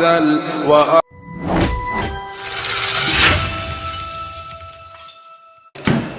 أذل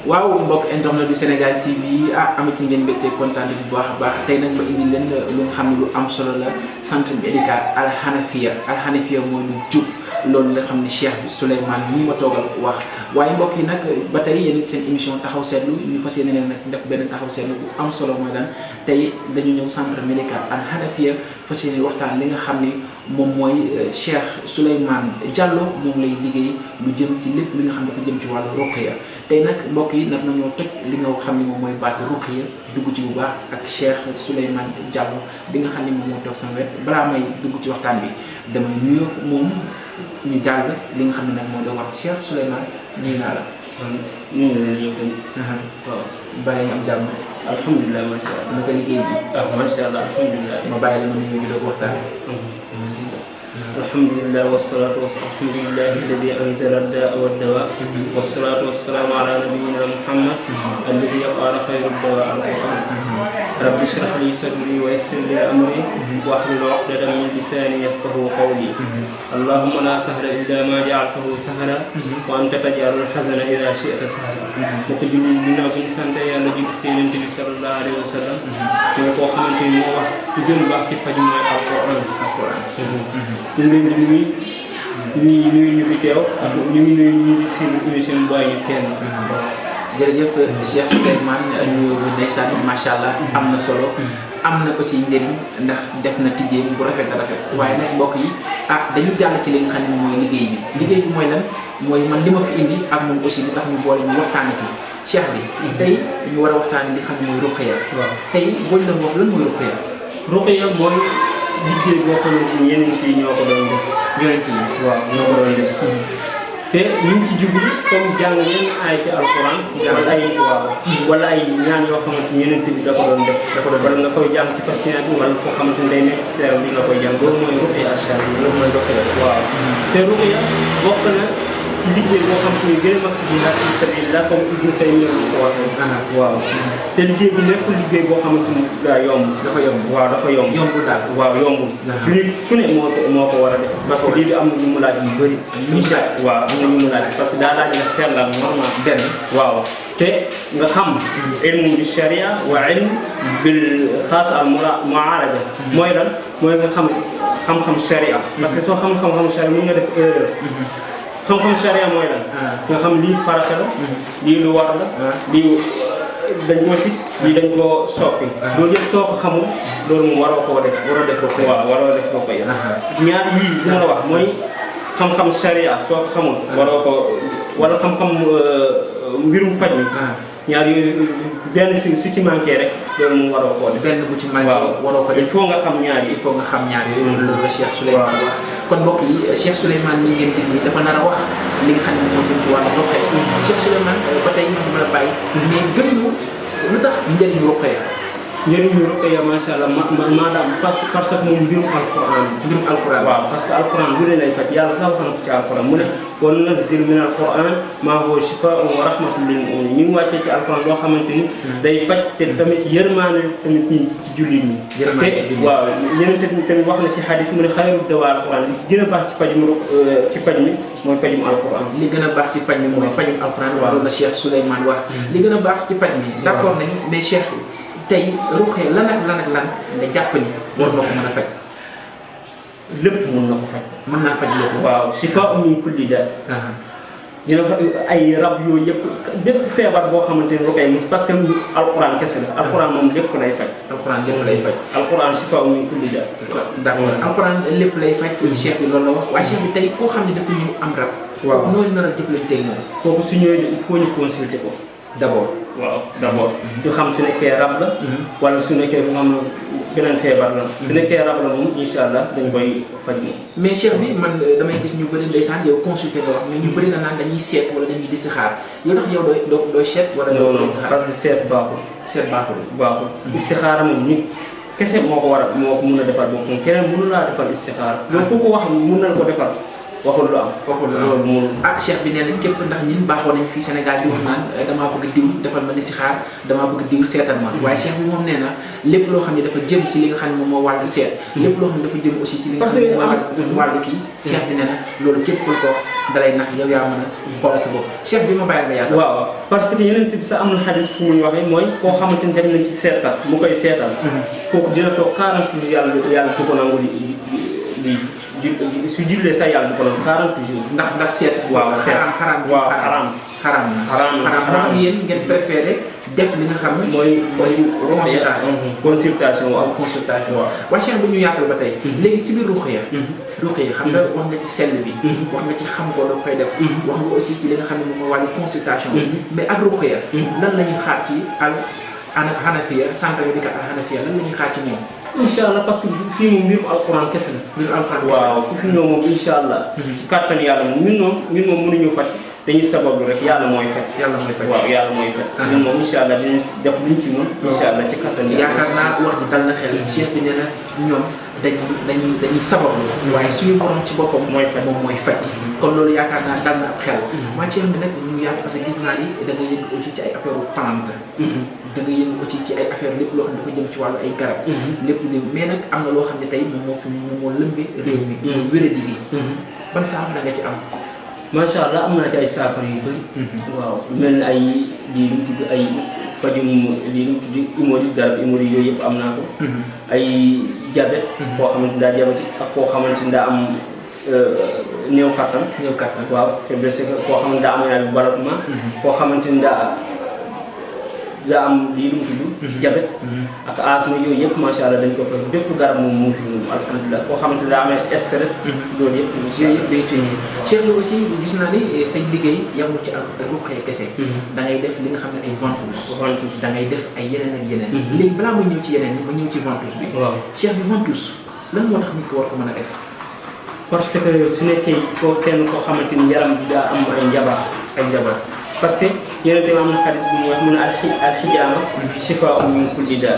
waaw mbokk internet du Sénégal TV amati ngeen mbégte kontaan bu baax a baax tey nag ma indi leen lu nga xam ne lu am solo la centre médical Al Hanafiya mooy lu jub loolu nga xam ne Cheikh Souleymane mii ma toogal wax waaye mbokk yi nag ba tey yéen seen émission taxaw seetlu ñu fas yéene leen nag def benn taxaw seetlu bu am solo mooy lan tey dañu ñëw centre médical Al Hanafiya fas yéene waxtaan li nga xam ne moom mooy Cheikh Souleymane Diallo moom lay liggéey lu jëm ci lépp li nga xam ne dafa jëm ci wàllu ruqya tey nag mbokk yi nag nañoo toj li nga xam ne moom mooy baatu ruqya dugg ci bu baax ak Cheikh Souleymane Diallo bi nga xam ne moom moo toog sama wet balaa may dugg ci waxtaan bi damay nuyu moom ñu jàll li nga xam ne nag moo doon wax Cheikh Souleymane nuyu naa la. ñu ngi leen di yëngu. waaw bàyyi nga am jàmm. alhamdulilah macha allah. naka liggéey bi. macha allah alhamdulilah. ma bàyyi la ma nuyu ñu doog waxtaan. الحمد لله والصلاة والسلام الحمد لله الذي أنزل الداء والدواء والصلاة والسلام على نبينا محمد الذي قال خير الدواء القرآن رب اشرح لي صدري ويسر لي أمري واحلل عقدة من لساني يفقهوا قولي اللهم لا سهل إلا ما جعلته سهلا وأنت تجعل الحزن إذا شئت سهلا مكجل لنا في سنة يا نبي سيدنا صلى الله عليه وسلم وقوم في موح يجن باقي فجمع القرآن ñu leen di nuyu ñu fi teew ak ñu ngi nuyu ñu si émission bu bàyyi kenn. jërëjëf Cheikh Souleymane nuyu bi ndeysaan macha allah am na solo am na aussi njëriñ ndax def na tijjee bu rafet a rafet waaye nag mbokk yi dañu jàll ci li nga xam ne mooy liggéey bi mooy lan mooy man li ma fi indi ak moom aussi li tax ñu boole ñu waxtaanee ci Cheikh bi tey ñu war a waxtaanee li nga xam ne mooy ruqya. waaw tey boo ñu doon wax lan mooy ruqya. ruqya mooy liggéey boo xamante ni yeneen kii ñoo ko doon def. yonent yi waaw ñoo ko doon def. te ñu ngi ci jublu comme jàng yenn aay ci alxuraan. wala ay wala ay ñaan yoo xamante ni yeneen bi da ko doon def. wala nga koy jàng ci patient bi wala foo xamante ni day nekk ci seeram bi nga koy jàng loolu mooy ruqya ashari loolu mooy ruqya. waaw te ruqya bokk na ci liggéey boo xam ne gën a mag ci laaj ci sabilillah comme Ibnu Taymiyya ko waxee. waaw te liggéey bi nekkul liggéey boo xamante ni daa yomb. dafa yomb waaw dafa yomb. yombul daal waaw yombul. nit ku ne moo ko war a def. parce que lii bi am na ñu mu laaj yu bëri. waaw am na ñu mu laaj parce que daa laaj nga sellal normal benn. waaw te nga xam. ilmu bi sharia wa ilm bil xaas al mu'alaja mooy lan mooy nga xam-xam sharia. parce que soo xam-xam sharia mën nga def erreur. xam-xam sharia mooy lan. nga xam lii farata la. lii lu war la. lii dañ ko si lii dañ koo soppi. loolu yëpp soo ko xamul loolu moom waroo koo def. waroo def ko koy waaw waroo def ko koy. ñaar yii li ma la wax mooy xam-xam sharia soo ko xamul. waroo ko wala xam-xam mbirum faj mi. ñaar yooyu benn su ci manqué rek loolu moom waroo koo def. benn bu ci manqué waroo ko def. il faut nga xam ñaar yi. il faut nga xam ñaar yooyu. loolu la Cheikh Souleymane wax. kon mbokk yi Cheikh Souleymane mi ngeen gis nii dafa nar a wax li nga xam ne moom ci wàllu ruqya. Cheikh Souleymane ba tey ñu mën a bàyyi. mais gën ñu lu tax njëriñu ruqya. njëriñu ruqya macha allah maanaam parce que moom mbirum alquran. waaw parce que alquran lu ne lay faj yàlla sax wax na ko ci alquran mu ne wa nunazzilu min alquran maa huwa shifaa'un wa rahmatun lil mu'minin ñu ngi wàccee ci alquran loo xamante ni day faj te tamit yërmaane tamit ñi ci jullit ñi. te waaw yeneen tamit wax na ci hadis mu ne xayru dawaa alquran li gën a baax ci paj mi mooy pajum alquran. li gën a baax ci paj mi mooy pajum alquran. waaw loolu la Cheikh Souleymane wax. li gën a baax ci paj mi. d'accord nañu mais Cheikh tey ruqya lan nga jàpp ni war na ko mën a faj. lépp mën na ko faj. mën naa faj lépp. waaw shifaa'un min kulli daa. dina fa ay rab yooyu yëpp bépp feebar boo xamante ni ruqya parce que alquran kese la. alquran moom lépp lay faj. alquran lépp lay faj. alquran shifaa'un min kulli daa. d'accord alquran lépp lay faj. Cheikh bi loolu la wax waaye Cheikh bi tey koo xam ne dafa ñëw am rab. waaw nooñu nar a jëflanteeg moom. kooku su ñëwee il faut ñu consulter ko. d'abord. waaw d'abord. ñu xam su nekkee rab la. wala su nekkee fu xam beneen feebar la. su nekkee rab la moom incha allah dañ koy faj moom. mais Cheikh bi man damay gis ñu bëri ndeysaan yow consulter nga wax mais ñu bëri na naan dañuy seet wala dañuy istixaar yow tax yow dooy seet wala. non parce que seet baaxul. seet baaxul. istixaara moom nit kese moo ko war a moo ko mun a defar boppam keneen mënu laa defal istixaara. loolu ku ko wax mun na ko defar waxul lu am. waxul lu am loolu moom. ah cheikh bi nee na képp ndax ñun baaxoo nañ fii Sénégal di wax naan damaa bëgg diw defal ma listixaar damaa bëgg diw seetal ma waaye cheikh bi moom nee na lépp loo xam ne dafa jëm ci li nga xam ne moom moo wàllu seet lépp loo xam ne dafa jëm aussi ci li nga xam ne mooy wàllu kii cheikh bi nee na loolu képp ku la ko wax dalay nax yow yaa mën a xoolal sa bopp cheikh bi ma bàyyi nga yàlla waaw parce que yeneen bi sa am na xadis fu muy waxee mooy koo xamante ni dem nañ ci seetkat mu koy seetal kooku dina toog 40 jours yàlla du ko nangu di su jullee sax yàlla du ko nangu 40 jours. ndax seet. waaw seet waaw xaram xaram yéen ngeen préféré def li nga xam ne mooy consultation waaw consultation waaye cheikh bi ñu yaatal ba tey léegi ci biir ruqya xam nga wax nga ci sell bi wax nga ci xam ko la koy def wax nga aussi ci li nga xam ne moom mooy wàllu consultation mais ak ruqya lan la ñuy xaar ci al hanafiya centre médical al hanafiya lan la ñuy xaar ci moom incha allah parce que fii moom mbirum alquran kese la mbirum alquran kese waaw ku fi ñëw moom incha allah ci kàttan yàlla moom ñun moom mënuñu faj dañuy sabablu rek yàlla mooy faj waaw yàlla mooy faj ñun moom incha allah dinañ def luñ ci mën incha allah ci kàttan yàlla yaakaar naa wax ji dal na xel cheikh bi nee na ñoom dañuy sabablu waaye suñu borom ci boppam mooy faj moom mooy faj kon loolu yaakaar naa dal na ab xel maa cheikh bi nag ñu yàgg parce que gis naa ni da nga yëg aussi ci ay affaire plante da nga yëngu aussi ci ay affaire lépp loo xam ne dafa jëm ci wàllu ay garab lépp li mais nag am na loo xam ne tey moom moo lëmbi réew mi mooy wéradi gi ban saafara nga ci am macha allah am naa ci ay saafara yu bëri waaw mel ni ay lii lu tudd ay fajum lii lu tudd imodi garab imodi yooyu yëpp am naa ko ay diabète koo xamante daa diabète ak koo xamante daa am néew kattan waaw faiblesse koo xamante daa am ay ballonnement koo xamante ni daa am lii lu mu tudd diabète ak asthme yooyu yëpp macha allah dañ ko fa bépp garab moom mu ngi fi moom alhamdulilah koo xamante daa amee stress loolu yëpp yooyu yëpp day fi cheikh bi aussi gis naa ni say liggéey yamul ci ak ruqya kese da ngay def li nga xam ne ay ventouse da ngay def ay yeneen ak yeneen léegi balaa ma ñëw ci yeneen yi ma ñëw ci ventouse bi waaw cheikh bi ventouse lan moo tax nit ko war ko mën a def parce que su nekkee kenn koo xamante ni yaram bi daa am ay njabar parce que yeneen tamit am na xadis bu mu wax mu ne alxijaama shifaa'un min kulli daa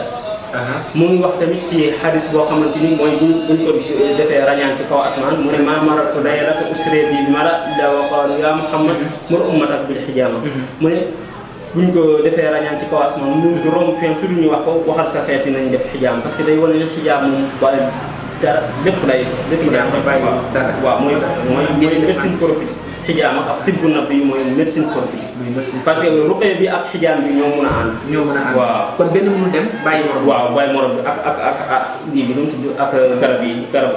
mu ngi wax tamit ci xadis boo xamante ni mooy buñ ko defee rañaan ci kaw asmaan mu ne maa maratu laylata usriya bi mala illa wa qaalu yaa Muhammad mur ummatak bil xijaama mu ne buñ ko defee rañaan ci kaw asmaan mu du romb fenn su duñu wax ko waxal sa xeeti nañ def xijaam parce que day wane ne xijaam moom bàyyi dara lépp lay waaw mooy médecine prophétique xijaam ak tibbu nabi yi mooy médecine prophétique parce que ruqya bi ak xijaam bi ñoo mën a ànd waaw kon benn mënu dem bàyyi morom waaw bàyyi morom bi ak lii bi lu mu tudd ak garab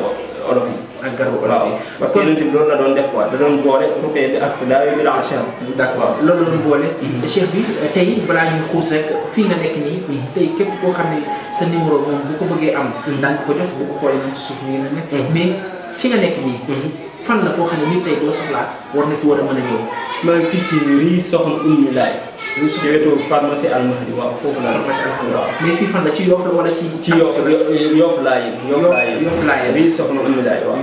olof yi ak garabu olof yi parce que yeneen loolu la doon def quoi da doon boole ruqya bi ak laa bi la achar d'accord loolu la doon boole cheikh bi tey balaa ñuy xuus rek fii nga nekk nii tey képp koo xam ne sa numéro moom bu ko bëggee am daan ko jox bu ko xoolee nañ ci suuf nii na nekk mais fi nga nekk nii fan la foo xam ne nit tey boo soxlaa war na fi war a mën a ñëw maa ngi fii ci rii soxna Oumy Laye ci wetu pharmacie Al Mahdi waaw foofu la mais fii fan la ci Yoff la wala ci Yoff Laye rii soxna Oumy Laye waaw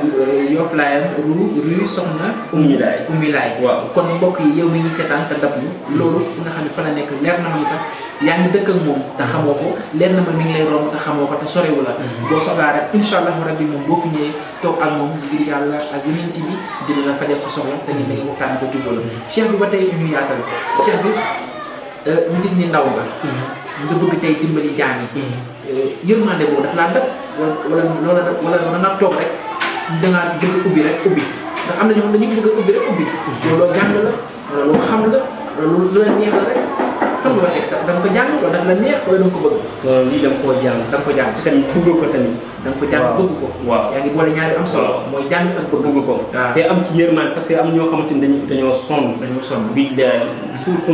Yoff Laye rue soxna Oumy Laye waaw kon mbokk yi yow mi ngi seetaan te dab ñu loolu fi nga xam ne fa la nekk leer na ma ni sax yaa ngi dëkk ak moom te xamoo ko leer na ma mi ngi lay romb te xamoo ko te sorewu la boo soxlaa rek incha allahu rabbi moom boo fi ñëwee toog ak moom ngir yàlla ak yonent bi dina la fajal sa soxla te ngeen da ngeen waxtaan ko jubóo la cheikh bi ba tey ñu yaatal cheikh bi ñu gis ni ndaw nga nga bëgg tey dimbali jaam yi yërmande boobu daf laa dab wala nga toog rek dangaa bëgg ubbi rek ubbi ndax am na ñoo xam dañuy bëgg a ubbi rek ubbi loolu jàng la wala loo xam la wala lu la neex la rek xam nga teg da nga ko jàng wala daf la neex wala da nga ko bëgg lii da nga koo jàng da nga ko jàng tamit bëgg ko tamit da nga ko jàng bëgg ko waaw yaa ngi boole ñaari am solo mooy jàng ak bëgg ko te am ci yërmande parce que am ñoo xamante ni dañoo sonn bi surtout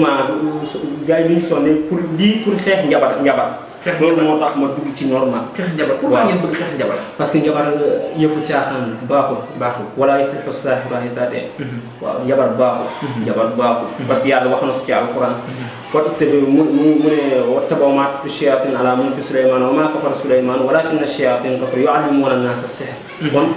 gars yi ñu sonné pour xeex njabar loolu moo tax ma dugg ci normal xeex njabar pourquoi ngeen bëgg xeex njabar parce que njabar yëfu caaxaan baaxul wala yuflihu saahiru idaa daa waaw njabar baaxul parce que yàlla wax na ko ci alquran mu ne wattabaw maa tatlu shayaatiin alaa mulki Suleymaan wa maa kafara Suleymaan walaakinna shayaatiin kafaru yu'allimuuna an-naasa as-sihr kon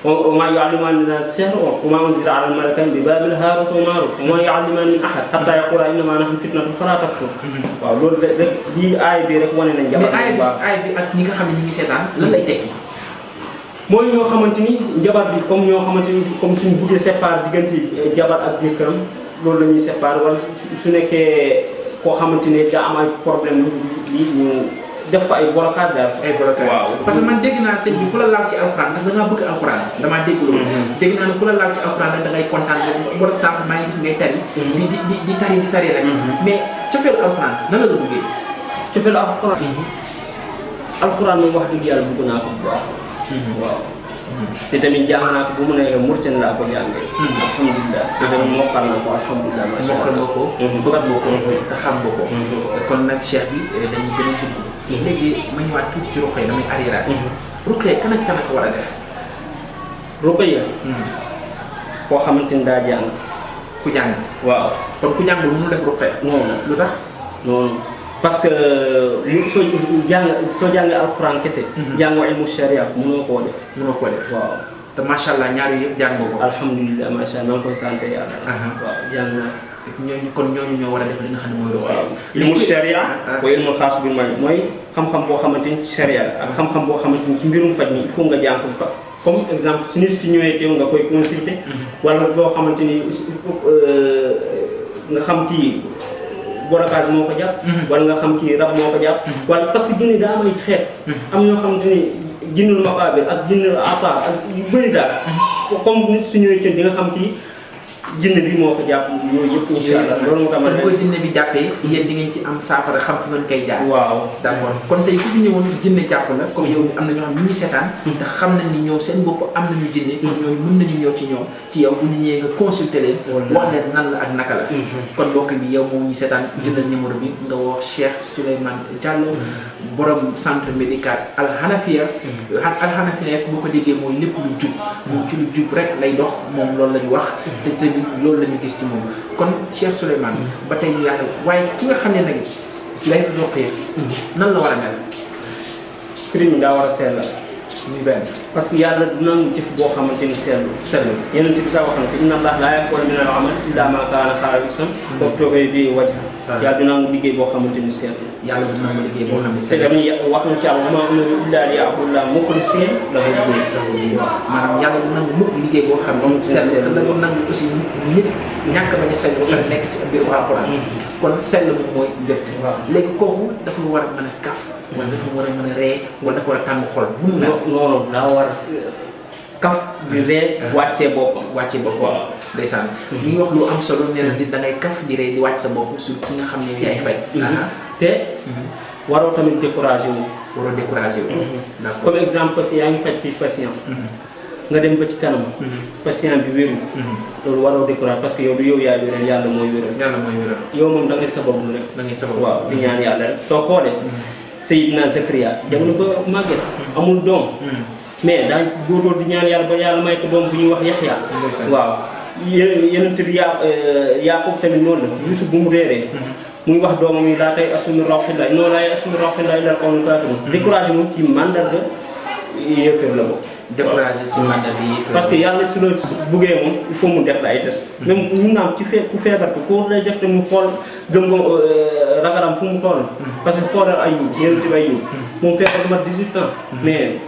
وما يعلمان الناس السحر وما أنزل على الملكين ببابل هاروت وماروت وما يعلمان من أحد حتى يقول إنما نحن فتنة فلا تكفر waaw loolu rek lii aay bi rek wane nañ jabar mais aay bi ak ñi nga xam ne ñu ngi seetaan lan lay tekki mooy ñoo xamante ni jabar bi comme ñoo xamante ni comme suñu buggee séparer diggante jabar ak jëkkëram loolu la ñuy séparer wala su nekkee koo xamante ne daa am ay problème yi ñu def ko ay blocage daal. ay blocage waaw parce que man dégg naa sëñ bi ku la laal ci alxuraan ndax da ngaa bëgg alxuraan damaa dégg loolu. dégg naa ne ku la laal ci alxuraan da ngay kontaan boo tax sànq maa ngi gis ngay tari. di tari rek. mais cofeelu alxuraan nan la la duggee. cofeelu alxuraan. alxuraan moom wax dëgg yàlla bëgg naa ko bu baax. waaw. te tamit jàng naa ko bu mu nekk Mauritanie laa ko jàngee. alhamdulilah te tamit mokkal naa ko alhamdulilah. macha allah mokkal nga ko. bëgg nga ko te xam nga ko. kon nag cheikh bi dañuy gën a dugg. léegi ma ñëwaat tuuti ci ruqya damay arriéraat. ruqya kan ak kan ak war a def. ruqya. koo xamante ni daa jàng. ku jàng. waaw kon ku jàngul mënul def ruqya. non lu tax. non parce que li soo jàngee alxuraan kese. jàngoo ilmu sharia mënoo koo def. mënoo koo def waaw. te macha allah ñaar yooyu yëpp jàng nga ko. alhamdulilah macha allah maa ngi koy sant yàlla. waaw jàng naa. ñooñu ñoo war a def li nga xam ne mooy ruqya. ilmu sharia wa ilmu xaas bi mooy xam-xam boo xamante ni ci sharia ak xam-xam boo xamante ni ci mbirum faj mi il faut nga jàng ko comme exemple su nit si ñëwee teew nga koy consulter. wala loo xamante ni nga xam kii blocage moo ko jàpp. wala nga xam kii rab moo ko jàpp. wala parce que jinne daa am ay xeet. am ñoo xamante ni jinnul maqaabir ak jinnul atar ak yu bëri daal. comme nit su ñëwee teew di nga xam kii jinne bi moo ko jàpp yooyu yëpp incha allah loolu moo tax ma ne bu ko jinne bi jàppee yéen di ngeen ci am saafara xam fi ngeen koy jaar. waaw d'accord kon tey ku fi ñëwoon jinne jàpp la comme yow am na ñoo xam ne ñu ngi seetaan te xam nañ ni ñoom seen bopp am nañu jinne kon ñooñu mën nañu ñëw ci ñoom ci yow bu ñu ñëwee nga consulter leen wax leen nan la ak naka la kon mbokk bi yow moom ñu seetaan jëndal numéro bi nga wax Cheikh Souleymane Diallo borom centre médical Al Hanafiya Al Hanafiya boo ko déggee mooy lépp lu jub moom ci lu jub rek lay dox moom loolu la ñu wax te tamit loolu la ñu gis ci moom kon Cheikh Souleymane ba tey ñu yàlla waaye ki nga xam ne nag lay doxee nan la war a mel. prix mi daa war a sellal. muy benn parce que yàlla dina am jëf boo xamante ni sellu yeneen bi sax wax na ko inna allah laa yaqbalu mina al-amal illa ma kaana xaalisan wabtaghi bihi wajha yàlla dina am liggéey boo xamante ni sellu. yàlla dina am liggéey boo xam ne te tamit wax na ci am wa maa umiru illaa liya'budullaha muxlisiina lahu d-diin. maanaam yàlla du nangu mukk liggéey boo xam ne sell la ko nangu aussi nit ñàkk bañ a sell ba pare nekk ci biir alxuraan kon sell moom mooy njëkk. léegi kooku dafa war a mën a kaf wala dafa war a mën a ree wala dafa war a tàng xol bu mu mel. non daa war a kaf di ree wàccee boppam. wàccee boppam waaw ndeysaan li ñuy wax lu am solo nee na nit da ngay kaf di ree di wàcc sa bopp sur ki nga xam ne yaay fay. te waroo tamit découragé wu. waroo découragé wu. d'accord comme exemple parce que yaa ngi faj fii patient. nga dem ba ci kanam. patient bi wéru. loolu waroo découragé parce que yow du yow yaa wéral yàlla mooy wéral. yàlla mooy wéral. yow moom da ngay sabablu rek. da ngay sabablu waaw di ñaan yàlla rek soo xoolee. Seydina Zakariya jamono ba màgget amul doom. mais daa góorgóor di ñaan yàlla ba yàlla may ko doom bu ñuy wax Yaxya. waaw yeneen bi Yaaqub tamit noonu la. Yusuf bu mu réeree. muy wax doomam yi laa tey asumi rawxindaay non laay asumi rawxindaay dal qawmul kaafiruun. découragé moom ci mandarga yéeféer la bokk. découragé ci mandarga yéeféer parce que yàlla su la buggee moom il faut mu def la ay test. même ñu naan ci ku feebar ko lay def te mu xool gëm nga ragaram fu mu toll. parce que xoolal Ayyub ci yeneen bi Ayyub moom feebar ma 18 ans. mais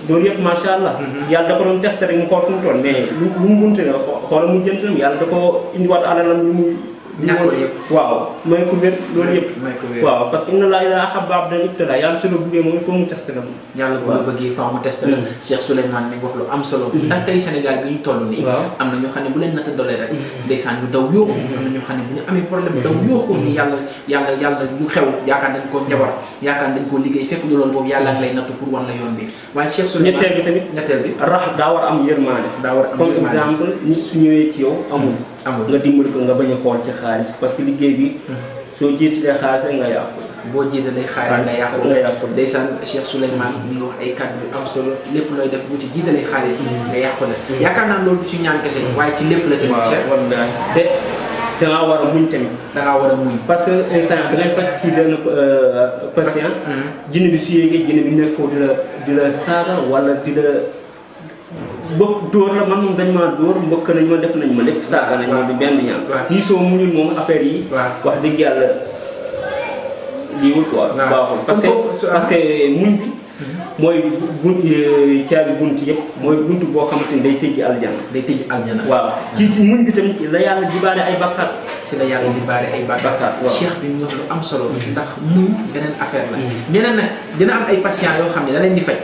loolu yëpp macha allah. yàlla da ko doon testé rek mu xool fu mu toll mais lu mu munti la xoolal mu jënd tam yàlla da ko indiwaat alalam ñu muy. ñàkkul yëpp waaw may ko wér loolu yëpp. may ko wér waaw parce que inna laa ilaaha ahabba abdan ibtalaa yàlla su la buggee moom il faut mu testé la. yàlla bu la bëggee faaw mu testé la. Cheikh Souleymane mi ngi wax lu am solo. ndax tey Sénégal gi ñu toll nii. am na ñoo xam ne bu leen natta doole rek. ndeysaan ñu daw yóoxu. am na ñoo xam ne bu ñu amee problème daw yóoxu ni yàlla lu xew yaakaar dañ koo njabar yaakaar dañ koo liggéey fekk loolu boobu yàlla ak lay natt pour wan la yoon bi waaye Cheikh Souleymane ñetteel bi tamit ñetteel bi rax daa war a am yërmaande. daa war a am comme exemple nit su ñëwee ci yow amul. nga dimbali ko nga bañ a xool ci xaalis parce que liggéey bi soo jiitalee xaalis nga yàqu. boo jiitalee xaalis nga yàqu ndeysaan Cheikh Souleymane mi ngi wax ay kàddu yu am solo lépp looy def bu ci jiitalee xaalis nga yàqu la yaakaar naa loolu ci ñaan kese waaye ci lépp la tamit Cheikh te dangaa war a muñ tamit. dangaa war a muñ parce que instant da ngay faj kii benn patient jinne bi su yéegee jinne bi nekk foofu di la saaga wala di la bëgg dóor la man moom dañ maa dóor mbëkk nañ ma def nañ ma lépp saaga nañ ma di benn ñaan lii soo muñul moom affaire yi wax dëgg yàlla liiwul quoi baaxul parce que muñ bi mooy caabi bunt yëpp mooy bunt boo xamante ni day tëjji aljana. day tëj aljana. waaw ci muñ bi tamit la yàlla di baale ay bakkaat. si la yàlla di baale ay bakkaat. waaw cheikh bi ñu wax lu am solo. ndax muñ beneen affaire la. ñeneen nag dina am ay patients yoo xam ne da leen di faj.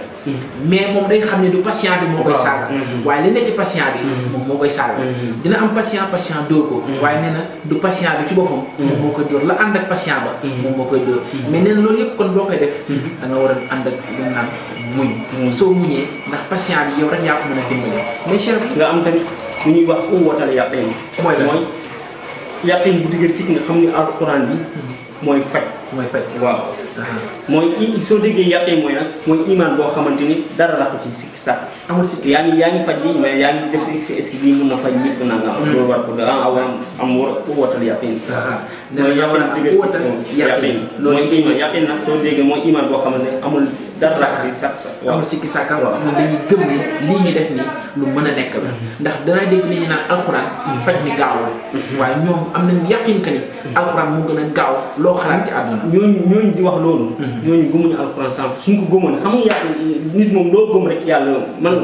mais moom day xam ne du patient bi moo koy saaga. waaye li ne ci patient bi. moom moo koy saaga. dina am patient dóor ko. waaye nee na du patient bi ci boppam. moom moo koy dóor la ànd ak patient ba. moom moo koy dóor. mais nee na loolu yëpp kon boo koy def. da nga war a ànd ak lu mu naan muñ. soo muñee ndax patient bi yow rek yaa ko mën a dimbale. mais cheikh bi nga am tamit lu ñuy wax uwatale yaqin. mooy yaqin bu dëgër ci nga xam ni alquran bi mooy faj. mooy faj. waaw. mooy soo déggee yaqin mooy nag mooy iman boo xamante ni dara la ko ci sikki sàkk. amul sikki yaa ngi faj bi mais yaa ngi def est-ce que bii mun na faj nit na nga am. loolu war ko am war uwatal yaqin. mooy yaqin dëgër yaqin mooy iman yaqin nag soo déggee mooy iman boo xamante ne amul dara la ko ci sàkk. amul sikki sàkk. moom dañuy gëm ni lii ñu def nii lu mën a nekk la. ndax danaa dégg li ñu naan alxuraan. faj mi gaawul. waaye ñoom am nañu yaqin que ni. alxuraan moo gën a gaaw loo xalaat ci àdduna. ñooñu di wax loolu. ñooñu gëmuñu alxuraan sànq suñ ko gëmoon xam nga yàlla nit moom loo gëm rek yàlla man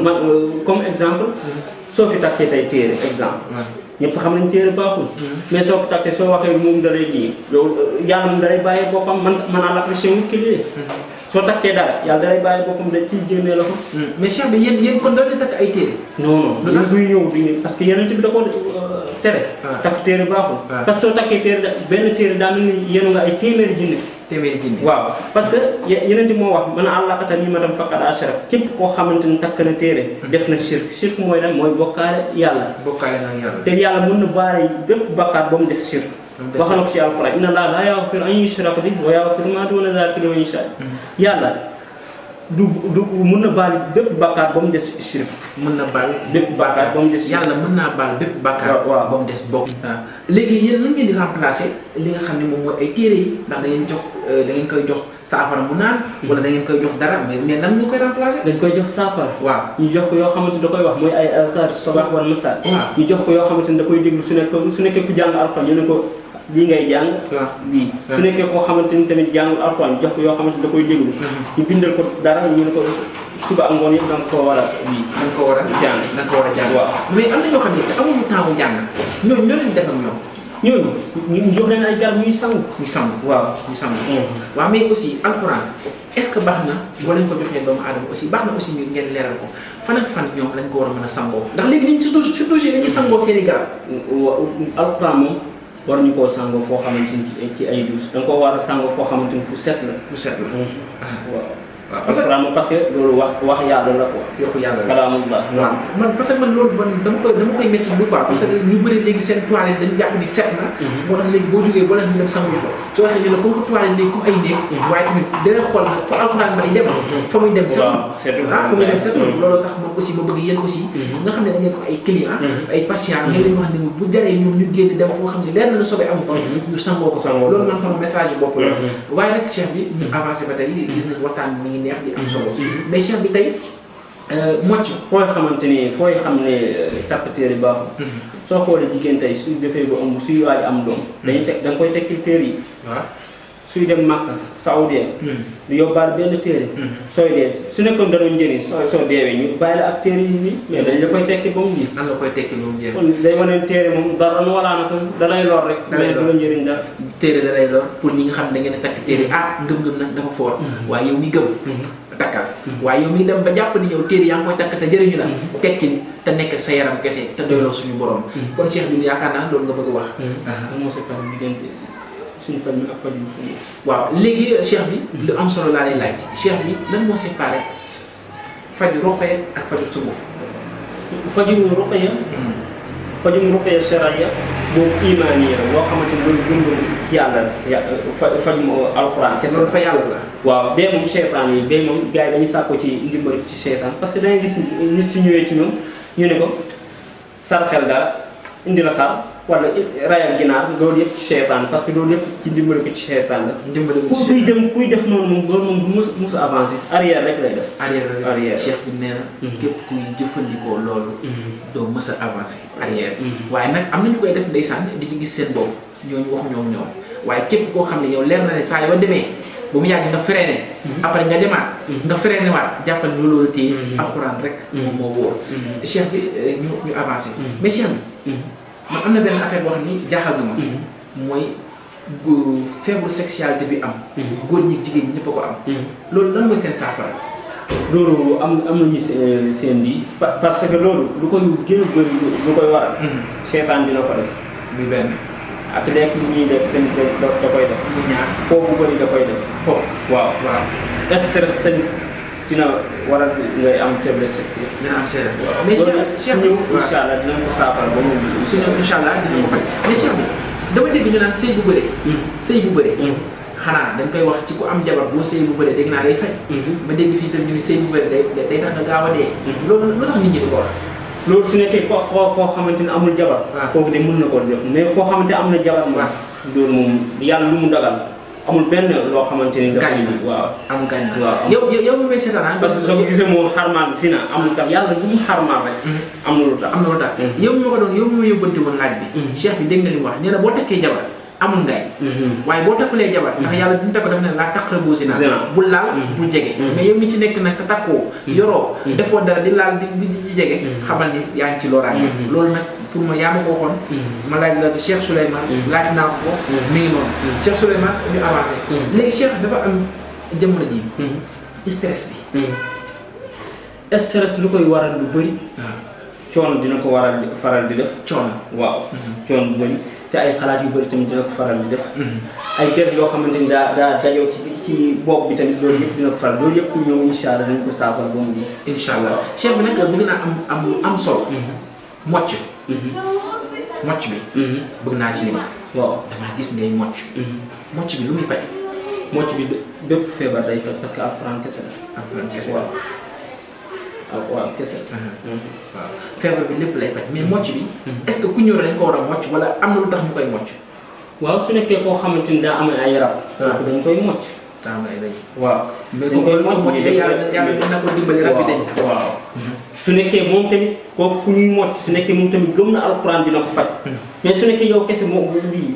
comme exemple. soo fi takkee tey téere exemple. ñëpp xam nañ téere baaxul. mais soo ko takkee soo waxee moom da lay lii loolu yàlla moom da lay bàyyi boppam man à l'apprécier wu kii soo takkee dara yàlla da lay bàyyi boppam dañ ciy génnee la ko. mais cheikh bi yéen kon doon di takk ay téere. non non buy ñëw di parce que yeneen bi da ko tere. takk téere baaxul. parce que soo takkee téere benn téere daa mel ni yéen nga ay téeméeri junni. waaw parce que yeneen bi moo wax man àllakata nii ma tam faqad ashrak képp koo xamante ni takk na téere. def na shirk mooy lan mooy bokkaale yàlla. bokkaale na yàlla. te yàlla mën na baare bépp bakkaat ba mu des shirk. wax na ko ci alxuraan inna Allaaha laa yaghfiru an yushraka bihi wa yaghfiru maa duuna zaalika liman yashaa. yàlla du mën na baal bépp bakkaat ba mu des shirk. mën na baal bépp bakkaat ba mu des. yàlla mën naa baal bépp bakkaat. waaw ba mu des bokk. léegi yéen lan ngeen di remplacer li nga xam ne moom mooy ay téere yi ndax da ngeen jox da ngeen koy jox saafara mu naan. wala da ngeen koy jox dara mais nan nga koy remplacer. dañ koy jox saafara. waaw ñu jox ko yoo xamante da koy wax mooy ay azkaar sabaax wal masaa. waaw ñu jox ko yoo xamante ni da koy déglu su nekkee ku jàng alxuraan ñu ne ko lii ngay jàng. lii su nekkee koo xamante ni tamit jàngul alxuraan jox ko yoo xamante ni da koy déglu. ñu bindal ko dara ñu ne ko suba ak ngoon yëpp da nga koo war a lii. da nga ko war a jàng da nga ko war a jàng. waaw mais am na ñoo xam ne amuñu temps bu jàng ñoo leen def ak ñoom. ñooñu ñu jox leen ay garab ñuy sangu. ñu sangu waaw ñu sangu. waaw mais aussi alxuraan est-ce que baax na boo leen ko joxee doomu aadama aussi baax na aussi ngeen leeral ko fan ak fan ñoom lañ ko war a mën a sangoo ndax léegi liñ surtout si dañuy sangoo seen i garab. alxuraan moom war ñu koo sangoo foo xamante ni ci ay douche da nga koo war a sangoo foo xamante ni fu set la. fu set la. waaw. parce que loolu wax yàlla la quoi. yokku yàlla la kalaamullah. waaw man parce que man loolu dama koy métti bu quoi. parce que ñu bëri léegi seen toilette dañu jàpp ni set na. moo tax léegi boo jógee boo leen ñu dem sangu ko. soo waxee ñu la comme que toilette léegi comme ay néeg. waaye tamit dana xool nag fa alxuraan ba di dem. fa muy dem setul. fa muy dem setul loolu tax moom aussi ma bëgg yéen aussi. nga xam ne da ngeen ko ay client ay patient ngeen leen wax ne bu jaree ñoom ñu génn dem foo xam ne leer na sobe amu fa. ñu sangoo ko loolu man sama message bopp la. waaye nag cheikh bi ñu avancé ba tey gis nañ waxtaan mi ngi neex di am solo mais cheikh bi tey mocc fooy xamante ni fooy xam ne takk téere baaxul. soo xoolee jigéen tey suy defee ba ëmb suy waaj am doom. dañuy teg da nga koy tekki téere yi. waaw suy dem Makka Saoudien. du yóbbaale benn téere. sooy dee su nekkoon da doon njëriñ soo deewee ñu bàyyi la ak téere yi nii mais dañ la koy tekki ba mu ji. nan la koy tekki ba mu jeex. kon day wane téere moom dara nu wala na ko da lay lor rek. da lay lor du la njëriñ dara. téere da lay lor pour ñi nga xam ne da ngeen a takk téere ngëm-ngëm nag dafa foor waaye yow mi gëm takkal waaye yow mi dem ba jàpp ni yow téere yaa ngi koy takk te jëriñu la tekki ni te nekk sa yaram kese te doyloo suñu borom kon cheikh bi yaakaar naa loolu nga bëgg a wax moo si par diggante suñu fan ak faju suñu. waaw léegi cheikh bi lu am solo laa lay laaj cheikh bi lan moo séparé faju roqee ak faju sunguf. faju ruqya. fajum ruqya shar'iyya boobu imaaniya la boo xamante ni loolu gëm-gëm ci yàlla fajum alquran kese loolu fa yàlla la. waaw bee moom seytaan yi bee moom gars yi dañuy sàkko ci ndimbal ci seytaan parce que dangay gis nit su ñëwee ci ñoom ñu ne ko sarxel dara indi la xar wala rayal ginaar loolu yëpp ci seytaan parce que loolu yëpp ci ndimbal ko ci seytaan la. ndimbal ko ci kuy dem kuy def noonu moom loolu moom du mos a avancé arrière rek lay def. arrière cheikh bi nee na. képp kuy jëfandikoo loolu. doo mës a avancé arrière. waaye nag am na ñu koy def ndeysaan di ci gis seen bopp ñooñu waxuñoo ñoom waaye képp koo xam ne yow leer na ne saa yoo demee ba mu yàgg nga freiné après nga demaat nga freiné waat jàppal ni loolu téye alxuraan rek moom moo wóor cheikh bi ñu avancé mais cheikh bi man am na benn affaire boo xam ni jaaxal na ma mooy faible sexualité bi am góor ñi jigéen ñi ñëpp a ko am loolu lan mooy seen saafara loolu am nañu seen lii parce que loolu lu koy gën a bëri lu koy waral seetaan dina ko def muy benn ak lekk lu ñuy def tamit da koy def muy ñaar foofu bu bëri da koy def foofu waaw stress tamit dina waral ngay am faiblesse sexuelle dina am seede mais cheikh ñëw incha allah dina ko saafara ba mu su ñëw incha allah dina ko faj mais cheikh bi dama dégg ñu naan sëy bu bëri sëy bu bëri xanaa dañ koy wax ci ku am jabar boo sëy bu bëri dégg naa day faj ma dégg fii tam ñu ni sëy bu bëri day tax nga gaaw a dee loolu lu tax nit ñi di ko wax loolu su nekkee koo xamante ne amul jabar kooku de mën na koo def mais koo xamante ne am na jabar moom loolu moom yàlla lu mu dagal amul benn loo xamante ni dafa waaw amul gaañ waaw yow mi may seetaan parce que soo ko gisee moom xarmaal si na amul tam yàlla bu mu xarmaal rek am na lu tax yow mi ma ko doon yow mi ma yóbbante woon laaj bi cheikh bi dégg na li mu wax nee na boo takkee jabar amul ngay waaye boo takkulee jabar ndax yàlla duñu takko def ne laa taqrabu zina bul laal bul jege mais yow mi ci nekk nag te takkoo yoroo defoo dara di laal di jege xamal ni yaa ngi ci loraange loolu nag pour ma yaa ma ko waxoon ma laaj la Cheikh Souleymane laaj naa ko mi ngi noonu Cheikh Souleymane ñu avancé léegi Cheikh dafa am jamono ji stress bi stress lu koy waral lu bëri coono dina ko faral di def coono waaw coono bu bëri te ay xalaat yu bëri tamit dina ko faral di def ay def yoo xamante ni daa dajoo ci bopp bi tamit loolu yëpp dina ko faral loolu yëpp ñëw incha allah dañ ko saafara ba mu incha allah cheikh bi nag bëgg naa am lu am solo mocc mocc bi bëgg naa ci li waaw damaa gis ngay mocc mocc bi lu muy faj mocc bi bépp feebar day faj parce que alxuraan kese la alxuraan kese waaw kese waaw feebar bi lépp lay faj mais mocc bi est-ce que ku ñëw dañ ko war a mocc wala am na lu tax ñu koy mocc waaw su nekkee koo xamante ni daa am ay rab dañ koy mocc daa am ay rëy waaw mais dañ koy mocc yàlla dina ko dimbali rab bi dañ waaw su nekkee moom tamit kooku ku ñuy mocc su nekkee moom tamit gëm na alxuraan dina ko faj mais su nekkee yow kese moom lii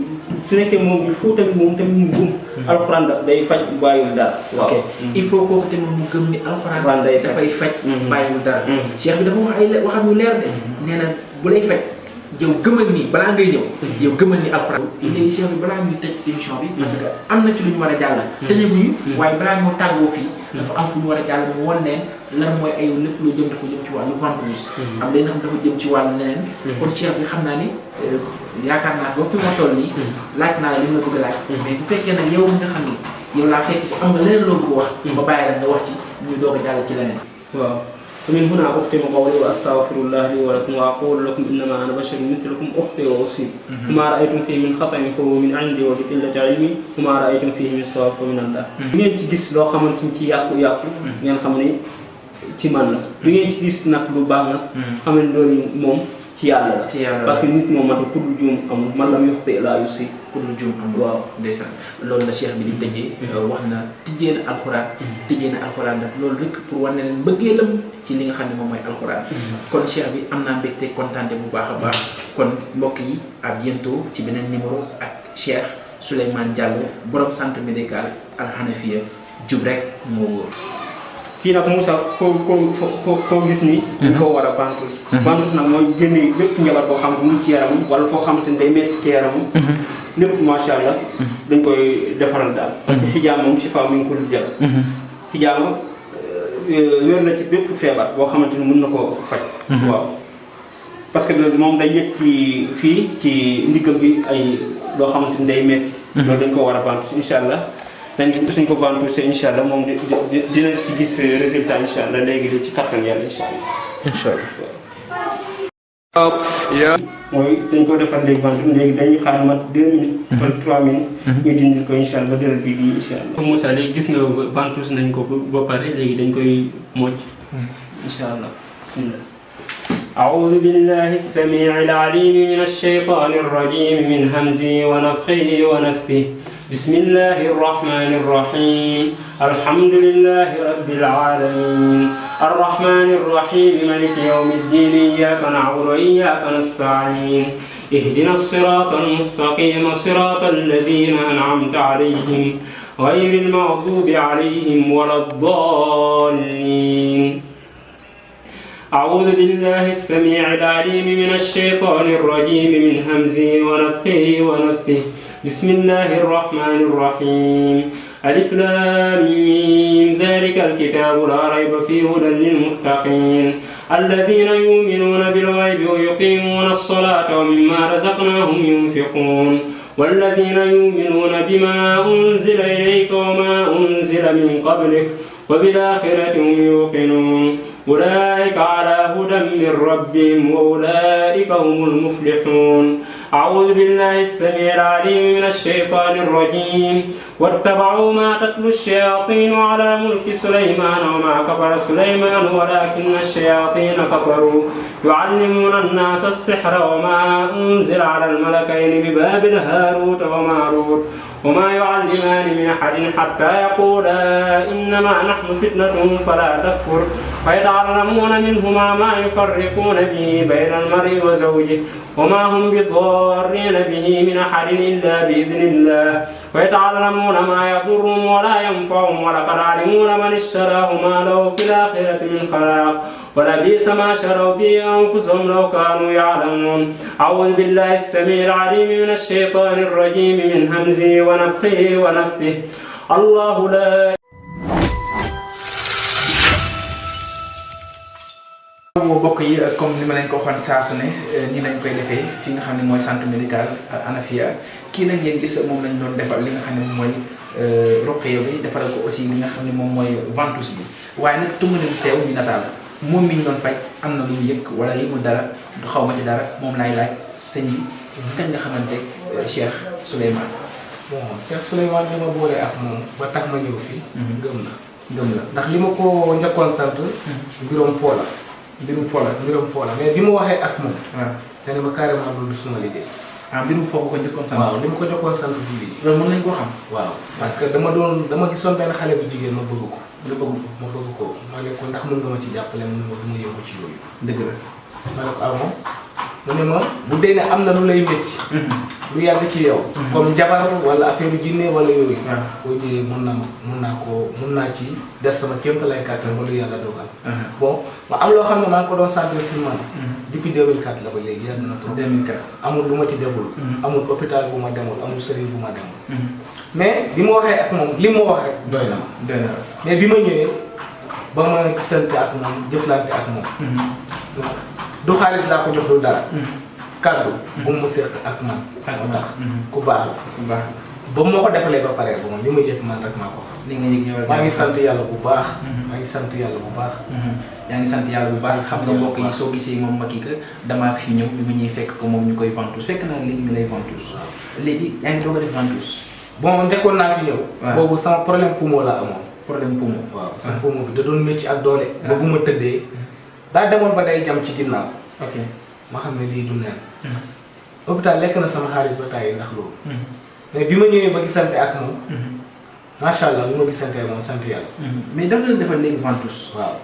su nekkee moom il faut tamit moom tamit mu gëm alxuraan day faj bàyyiwul dara waaw il faut kooku tamit mu gëm ni alxuraan dafay faj bàyyiwul dara cheikh bi dafa wax ay waxam yu leer de nee na bu lay faj yow gëmal ni balaa ngay ñëw yow gëmal ni alxuraan léegi cheikh bi balaa ñuy tëj émission bi parce que am na ci lu ñu war a jàll tëjaguñu waaye balaa ñoo tàggoo fii dafa am fu ñu war a jàll mu won leen lan mooy ay lépp lu jëm dafa jëm ci wàllu ventouse am leen xam dafa jëm ci wàllu leneen kon cheikh bi xam naa ni yaakaar naa ba fi ma toll nii laaj naa la li ma bëgg a laaj mais bu fekkee nag yow mi nga xam ni yow laa fekk si am nga leneen loo bëgg wax ba bàyyi la nga wax ci ñu doog a jàll ci leneen waaw ومن هنا أختم قولي وأستغفر الله لي ولكم وأقول لكم إنما أنا بشر مثلكم أخطئ وأصيب وما رأيتم فيه من خطأ فهو من عندي وبقلة علمي وما رأيتم فيه من صواب فمن الله. ngeen ci gis loo xamante ni ci yàqu-yàqu ngeen xam ne ci man la lu ngeen ci gis nag lu baax nag xam ne loolu moom ci yàlla la parce que nit moom matu ku dul juum amul man lam yuxti laa yusi ku dul juum amul waaw ndeysaan loolu la cheikh bi di tëjee wax na tijjee na alxuraan nag loolu rek pour wane leen mbëggeelam ci li nga xam ne moom mooy alxuraan kon cheikh bi am naa mbégte kontaante bu baax a baax kon mbokk yi à bientôt ci beneen numéro ak Cheikh Souleymane Diallo borom centre médical Al Hanafiya jub rek moo wóor kii nag Moussa koo gis ni koo war a ventouse ventouse nag mooy génne lépp njabar boo xam ne mu ci yaramam wala foo xamante ni day metti ci yaramam lépp macha allah dañ koy defaral daal parce que xijaama moom si fa mi ngi ko dul jël xijaama wér na ci bépp feebar boo xamante ni mën na ko faj waaw parce que moom day yëg ci fii ci ndigal bi ay loo xamante ni day metti loolu dañ ko war a ventouse incha allah dañ suñ ko ventouse incha allah moom dina ci gis résultat incha allah léegi ci kattan yàlla incha allah mooy dañ ko defar léegi ventouse léegi dañuy xaar mat 2 minutes wala 3 minutes ñu dindil ko incha allah ba deret bi di incha allah Moussa léegi gis nga ventouse nañ ko ba pare léegi dañ koy mocc incha allah bismillah أعوذ بالله السميع العليم من الشيطان الرجيم من همزه ونفخه ونفثه بسم الله الرحمن الرحيم الحمد لله رب العالمين الرحمن الرحيم مالك يوم الدين إياك نعبد وإياك نستعين اهدنا الصراط المستقيم صراط الذين أنعمت عليهم غير المغضوب عليهم ولا الضالين. أعوذ بالله السميع العليم من الشيطان الرجيم من همزه ونفخه ونفثه. بسم الله الرحمن الرحيم. ألف لام ميم ذلك الكتاب لا ريب فيه هدى للمتقين الذين يؤمنون بالغيب ويقيمون الصلاة ومما رزقناهم ينفقون والذين يؤمنون بما أنزل إليك وما أنزل من قبلك وبالآخرة هم يوقنون أولئك على هدى من ربهم وأولئك هم المفلحون. أعوذ بالله السميع العليم من الشيطان الرجيم. واتبعوا ما تتلو الشياطين على ملك سليمان وما كفر سليمان ولكن الشياطين كفروا يعلمون الناس السحر وما أنزل على الملكين ببابل هاروت وماروت وما يعلمان من أحد حتى يقولا إنما نحن فتنة فلا تكفر ويتعلمون منهما ما يفرقون به بين المرء وزوجه وما هم بضارين به من أحد إلا بإذن الله ويتعلمون ما يضرهم ولا ينفعهم ولقد علمون من اشتراه ما له في الآخرة من خلاق ولبئس ما شروا به أنفسهم لو كانوا يعلمون. أعوذ بالله السميع العليم من الشيطان الرجيم من همزه ونفخه ونفثه. الله لا mbokk yi comme ni ma leen ko waxoon saa su ne nii lañ koy defee fi nga xam ne mooy centre médical Hanafia kii nag ngeen gis moom lañ doon defal li nga xam ne moom mooy roqeyo bi defaral ko aussi li nga xam ne moom mooy ventouse bi waaye nag tunga nañ teew ñu nataal moom mi ñu doon faj am na lu mu yëg wala yëgul dara du xaw ma ci dara moom laay laaj sëñ bi kañ nga xamante Cheikh Souleymane. bon Cheikh Souleymane dama boole ak moom ba tax ma ñëw fii. gëm la ndax li ma ko njëkkoon sant. mbirom foo la. mbirum foo la mais bi mu waxee ak moom. waaw te ne ma carrément loolu du suma liggéey. ah mbirum foo ko njëkkoon sant. waaw li ma ko njëkkoon sant du liggéey. loolu mën nañ koo xam. waaw parce que dama gisoon benn xale bu jigéen ma bëgg ko. ma bëgg ko ma ne ko ndax mën nga ma ci jàppale mu ne ma du ma yëngu ci yooyu. dëgg la. ma ne ko ah moom mu ne ma bu dee ne am na lu lay métti. lu yàgg ci yow. comme jabar wala affaire jinne wala yooyu. waaw boo ñëwee mun naa ci def sama kéemtalaay kàttan ba lu yàlla dogal. bon ma am loo xam ne maa ngi ko doon sentir si man. depuis 2004 la ba léegi yàgg na trop. 2004 amul lu ma ci deful. amul hôpital bu ma demul amul sëriñ bu ma demul. mais bi ma waxee ak moom li ma wax rek doy na ma. mais bi ma ñëwee ba ma gisante ak moom jëflante ak moom. du xaalis daa ko jox du dara. kàddu bu mu seq ak man. moo tax ku baax la. ba moo ko defalee ba pare ba moom li ma yëg man rek maa ko xam. li nga yëg yow maa ngi sant yàlla bu baax. maa ngi sant yàlla bu baax. yaa ngi sant yàlla bu baax xam nga mbokk yi soo gisee moom Macky que damaa fi ñëw bi ma ñuy fekk ko moom ñu koy ventouse fekk naa léegi ñu lay ventouse. léegi yaa ngi doog a def ventouse. bon njëkkoon naa fi ñëw. boobu sama problème poumon la amoon. problème poumon. waaw sama poumon bi da doon métti ak doole. ba bu ma tëddee daa demoon ba day jam ci ginnaaw. ok ma xam ne lii du neen. hôpital lekk na sama xaalis ba tàyyi ndax loolu. mais bi ma ñëwee ba gisante ak moom. macha allah bi ma gisante moom sant yàlla. mais dama leen defal léegi ventouse. waaw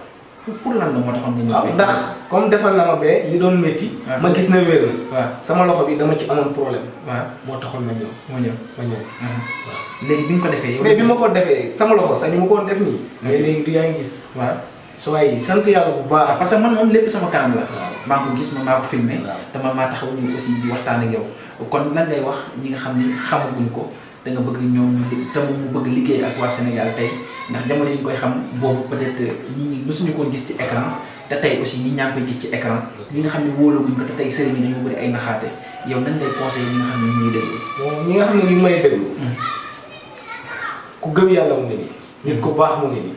pour lan la moo taxoon nga ñëw. waaw ndax comme defal na ma bee li doon métti. ma gis na wér na. waaw sama loxo bi dama ci amoon problème. waaw moo taxoon ma ñëw. ma ñëw. waaw léegi bi nga ko defee. mais bi ma ko defee sama loxo sax ñu ma ko def nii. mais léegi du yaa ngi gis. waaw su waay sant yàlla bu baax. parce que man moom lépp sama kanam la. maa ngi ko gis man maa ko filmé. te man maa taxaw ñu aussi di waxtaan ak yow. kon lan ngay wax ñi nga xam ne xamaguñ ko te nga bëgg ñoom ñu te mu bëgg liggéey ak waa Sénégal tey ndax jamono yi ñu koy xam boobu peut-être nit ñi mësuñu ko gis ci écran te tey aussi nit ñaa ngi koy gis ci écran ñi nga xam ne wóolaguñ ko te tey sëriñ yi dañoo bëri ay naxaate yow nan ngay conseillé ñi nga xam ne ñu ngi déglu. bon ñi nga xam ne ñu ngi may déglu. ku gëm yàlla mu ngi nii. nit ku baax mu ngi nii.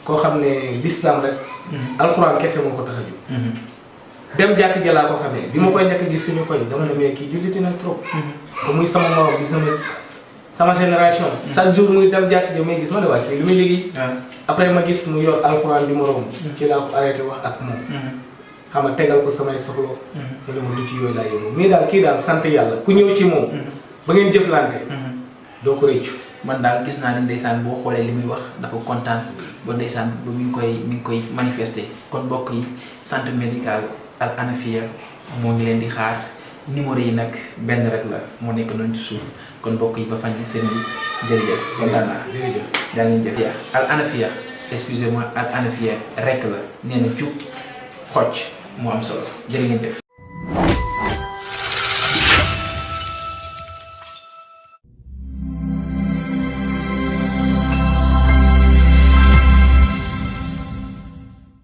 koo xam ne l'islam rek. alxuraan kese moo ko tax a jóg. dem jàkk ja laa ko xamee bi ma koy njëkk gis suñu koñ dama ne mais kii julliti na trop. te muy sama morom bi sama génération. chaque jour muy dem jàkk ja may gis ma ne waa kii lu muy liggéey. après ma gis mu yor alxuraan bi moroom. ci laa ko arrêté wax ak moom. xam nga tegal ko samay soxla. mu ne ma du ci yooyu laa yëngu mais daal kii daal sant yàlla ku ñëw ci moom. ba ngeen jëflante. doo ko rëccu. man daal gis naa ne ndeysaan boo xoolee li muy wax dafa kontaan ba ndeysaan ba mi ngi koy manifester kon mbokk yi centre médical Al Hanafia moo ngi leen di xaar numéro yi nag benn rek la moo nekk noonu ci suuf kon mbokk yi ba fañ seen bi jërëjëf kontaan naa. jërëjëf. daa ngeen jëf. al Hanafiya excusez-moi al Hanafiya rek la nee na jub xocc moo am solo jërë ngeen jëf.